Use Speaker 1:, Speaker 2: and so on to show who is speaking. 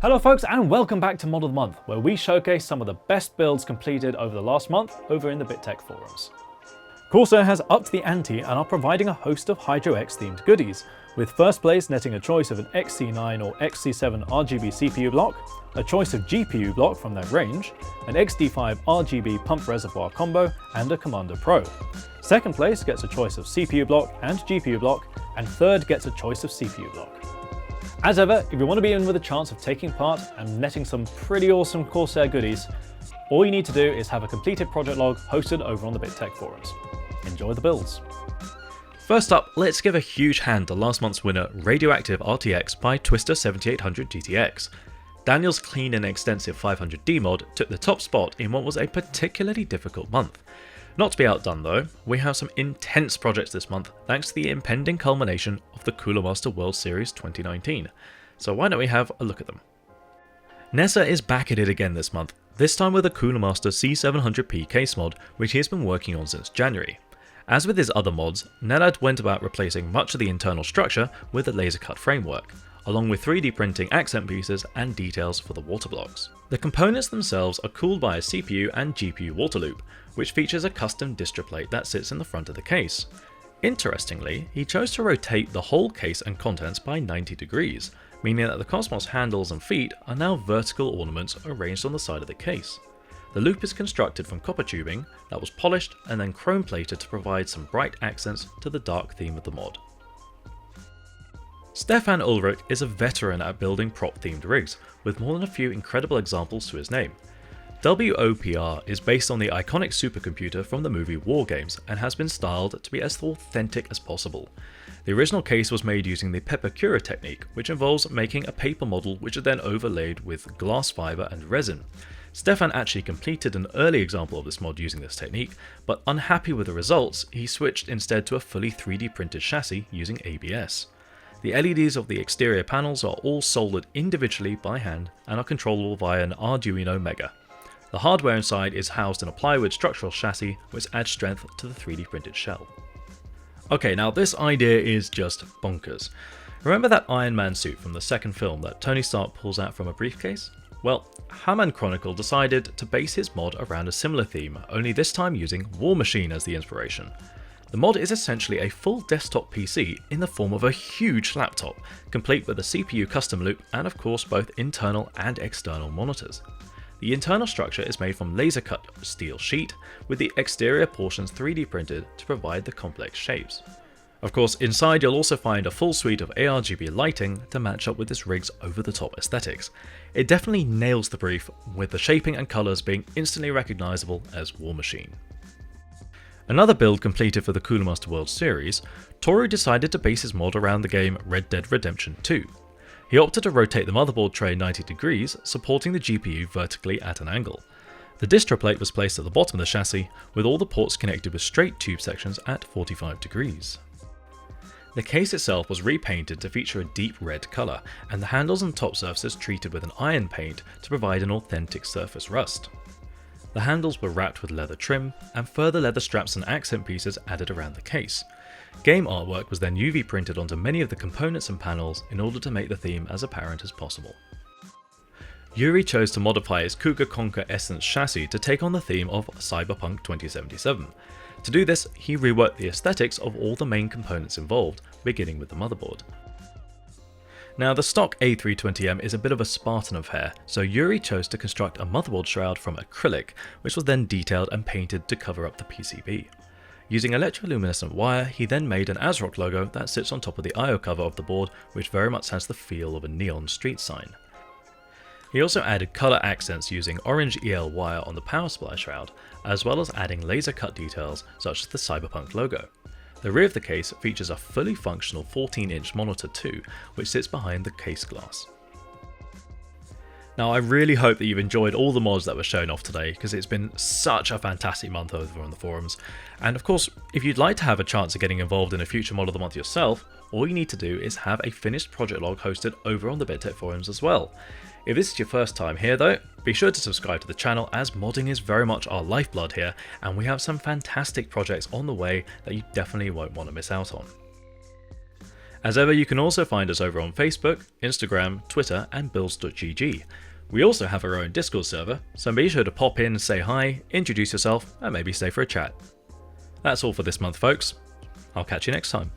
Speaker 1: Hello folks, and welcome back to Mod of the Month, where we showcase some of the best builds completed over the last month over in the BitTech forums. Corsair has upped the ante and are providing a host of Hydro X themed goodies, with first place netting a choice of an XC9 or XC7 RGB CPU block, a choice of GPU block from their range, an XD5 RGB pump reservoir combo, and a Commander Pro. Second place gets a choice of CPU block and GPU block, and third gets a choice of CPU block. As ever, if you want to be in with a chance of taking part and netting some pretty awesome Corsair goodies, all you need to do is have a completed project log hosted over on the BitTech forums. Enjoy the builds.
Speaker 2: First up, let's give a huge hand to last month's winner, Radioactive RTX by Twister 7800 GTX. Daniel's clean and extensive 500D mod took the top spot in what was a particularly difficult month. Not to be outdone though, we have some intense projects this month thanks to the impending culmination of the Coolermaster World Series 2019, so why don't we have a look at them. Nessa is back at it again this month, this time with a Coolermaster C700p case mod which he has been working on since January. As with his other mods, Nenad went about replacing much of the internal structure with a laser cut framework, along with 3D printing accent pieces and details for the water blocks. The components themselves are cooled by a CPU and GPU water loop, which features a custom distro plate that sits in the front of the case. Interestingly, he chose to rotate the whole case and contents by 90 degrees, meaning that the Cosmos handles and feet are now vertical ornaments arranged on the side of the case. The loop is constructed from copper tubing that was polished and then chrome plated to provide some bright accents to the dark theme of the mod. Stefan Ulrich is a veteran at building prop-themed rigs, with more than a few incredible examples to his name. Wopr is based on the iconic supercomputer from the movie War Games and has been styled to be as authentic as possible. The original case was made using the Peppercura technique, which involves making a paper model which is then overlaid with glass fiber and resin. Stefan actually completed an early example of this mod using this technique, but unhappy with the results, he switched instead to a fully 3D printed chassis using ABS. The LEDs of the exterior panels are all soldered individually by hand and are controllable via an Arduino Mega. The hardware inside is housed in a plywood structural chassis which adds strength to the 3D printed shell. Okay, now this idea is just bonkers. Remember that Iron Man suit from the second film that Tony Stark pulls out from a briefcase? Well, Hammond Chronicle decided to base his mod around a similar theme, only this time using War Machine as the inspiration. The mod is essentially a full desktop PC in the form of a huge laptop, complete with a CPU custom loop and of course both internal and external monitors. The internal structure is made from laser cut steel sheet, with the exterior portions 3D printed to provide the complex shapes. Of course, inside you'll also find a full suite of ARGB lighting to match up with this rig's over-the-top aesthetics. It definitely nails the brief, with the shaping and colours being instantly recognisable as War Machine. Another build completed for the Coolermaster World Series, Toru decided to base his mod around the game Red Dead Redemption 2. He opted to rotate the motherboard tray 90 degrees, supporting the GPU vertically at an angle. The distro plate was placed at the bottom of the chassis, with all the ports connected with straight tube sections at 45 degrees. The case itself was repainted to feature a deep red colour, and the handles and top surfaces treated with an iron paint to provide an authentic surface rust. The handles were wrapped with leather trim, and further leather straps and accent pieces added around the case. Game artwork was then UV printed onto many of the components and panels in order to make the theme as apparent as possible. Yuri chose to modify his Cougar Conquer Essence chassis to take on the theme of Cyberpunk 2077. To do this, he reworked the aesthetics of all the main components involved, beginning with the motherboard. Now, the stock A320M is a bit of a Spartan affair, so Yuri chose to construct a motherboard shroud from acrylic, which was then detailed and painted to cover up the PCB. Using electroluminescent wire, he then made an ASRock logo that sits on top of the IO cover of the board, which very much has the feel of a neon street sign. He also added colour accents using orange EL wire on the power supply shroud, as well as adding laser cut details such as the Cyberpunk logo. The rear of the case features a fully functional 14-inch monitor too, which sits behind the case glass. Now, I really hope that you've enjoyed all the mods that were shown off today, because it's been such a fantastic month over on the forums. And of course, if you'd like to have a chance of getting involved in a future mod of the month yourself, all you need to do is have a finished project log hosted over on the BitTech forums as well. If this is your first time here though, be sure to subscribe to the channel, as modding is very much our lifeblood here, and we have some fantastic projects on the way that you definitely won't want to miss out on. As ever, you can also find us over on Facebook, Instagram, Twitter, and builds.gg. We also have our own Discord server, so be sure to pop in, say hi, introduce yourself, and maybe stay for a chat. That's all for this month, folks. I'll catch you next time.